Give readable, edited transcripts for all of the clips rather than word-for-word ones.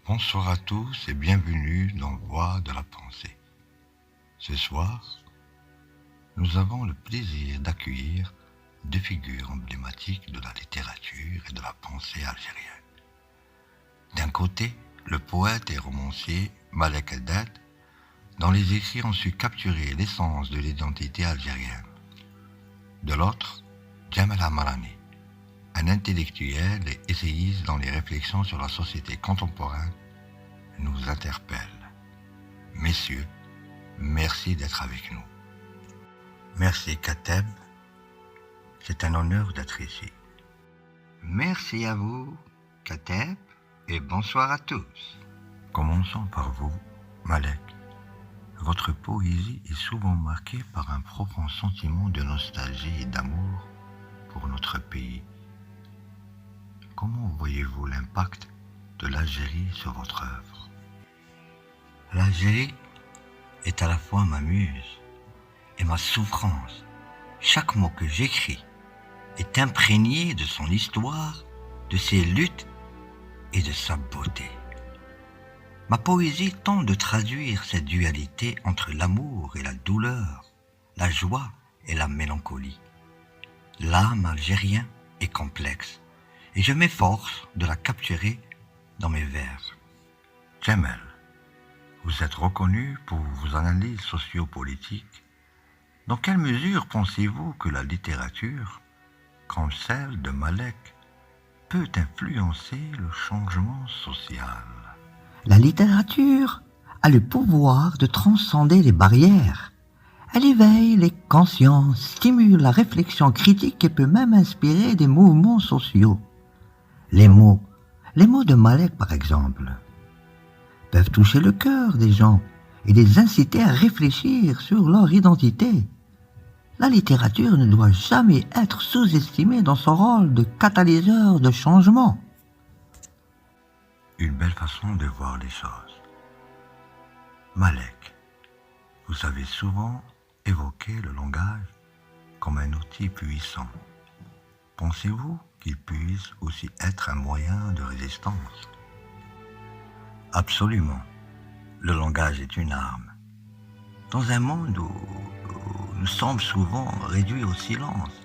Bonsoir à tous et bienvenue dans Voix de la pensée. Ce soir, nous avons le plaisir d'accueillir deux figures emblématiques de la littérature et de la pensée algérienne. D'un côté, le poète et romancier Malek Eldad, dont les écrits ont su capturer l'essence de l'identité algérienne. De l'autre, Djamel Hamarani, un intellectuel et essayiste dont les réflexions sur la société contemporaine nous interpellent. Messieurs, merci d'être avec nous. Merci Kateb, c'est un honneur d'être ici. Merci à vous, Kateb, et bonsoir à tous. Commençons par vous, Malek. Votre poésie est souvent marquée par un profond sentiment de nostalgie et d'amour pour notre pays. Comment voyez-vous l'impact de l'Algérie sur votre œuvre? L'Algérie est à la fois ma muse et ma souffrance. Chaque mot que j'écris est imprégné de son histoire, de ses luttes et de sa beauté. Ma poésie tente de traduire cette dualité entre l'amour et la douleur, la joie et la mélancolie. L'âme algérienne est complexe et je m'efforce de la capturer dans mes vers. Djamel, vous êtes reconnu pour vos analyses sociopolitiques. Dans quelle mesure pensez-vous que la littérature, comme celle de Malek, peut influencer le changement social? La littérature a le pouvoir de transcender les barrières. Elle éveille les consciences, stimule la réflexion critique et peut même inspirer des mouvements sociaux. Les mots de Malek par exemple, peuvent toucher le cœur des gens et les inciter à réfléchir sur leur identité. La littérature ne doit jamais être sous-estimée dans son rôle de catalyseur de changement. Une belle façon de voir les choses. Malek, vous avez souvent évoqué le langage comme un outil puissant. Pensez-vous qu'il puisse aussi être un moyen de résistance? Absolument. Le langage est une arme. Dans un monde où nous sommes souvent réduits au silence,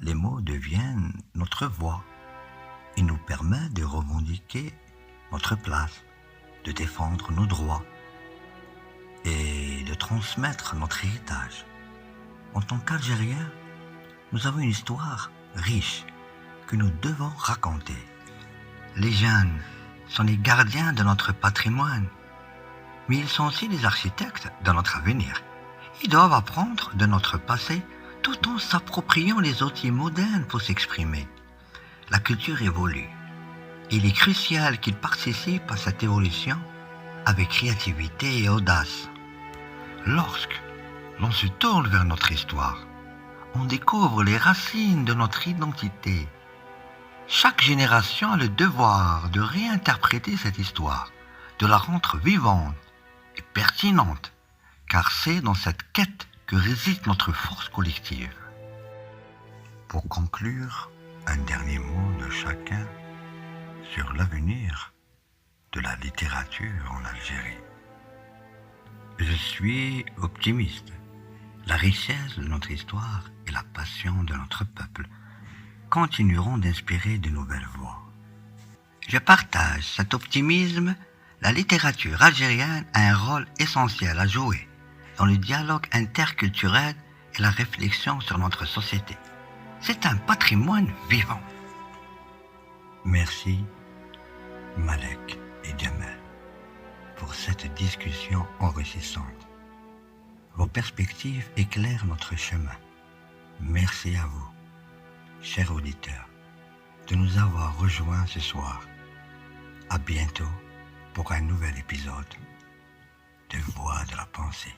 les mots deviennent notre voix et nous permettent de revendiquer notre place, de défendre nos droits et de transmettre notre héritage. En tant qu'Algériens, nous avons une histoire riche que nous devons raconter. Les jeunes sont les gardiens de notre patrimoine, mais ils sont aussi les architectes de notre avenir. Ils doivent apprendre de notre passé tout en s'appropriant les outils modernes pour s'exprimer. La culture évolue. Il est crucial qu'ils participent à cette évolution avec créativité et audace. Lorsque l'on se tourne vers notre histoire, on découvre les racines de notre identité. Chaque génération a le devoir de réinterpréter cette histoire, de la rendre vivante et pertinente, car c'est dans cette quête que réside notre force collective. Pour conclure, un dernier mot de chacun sur l'avenir de la littérature en Algérie. Je suis optimiste. La richesse de notre histoire et la passion de notre peuple continueront d'inspirer de nouvelles voix. Je partage cet optimisme. La littérature algérienne a un rôle essentiel à jouer dans le dialogue interculturel et la réflexion sur notre société. C'est un patrimoine vivant. Merci, Malek et Djamel, pour cette discussion enrichissante. Vos perspectives éclairent notre chemin. Merci à vous, chers auditeurs, de nous avoir rejoints ce soir. À bientôt pour un nouvel épisode de Voix de la pensée.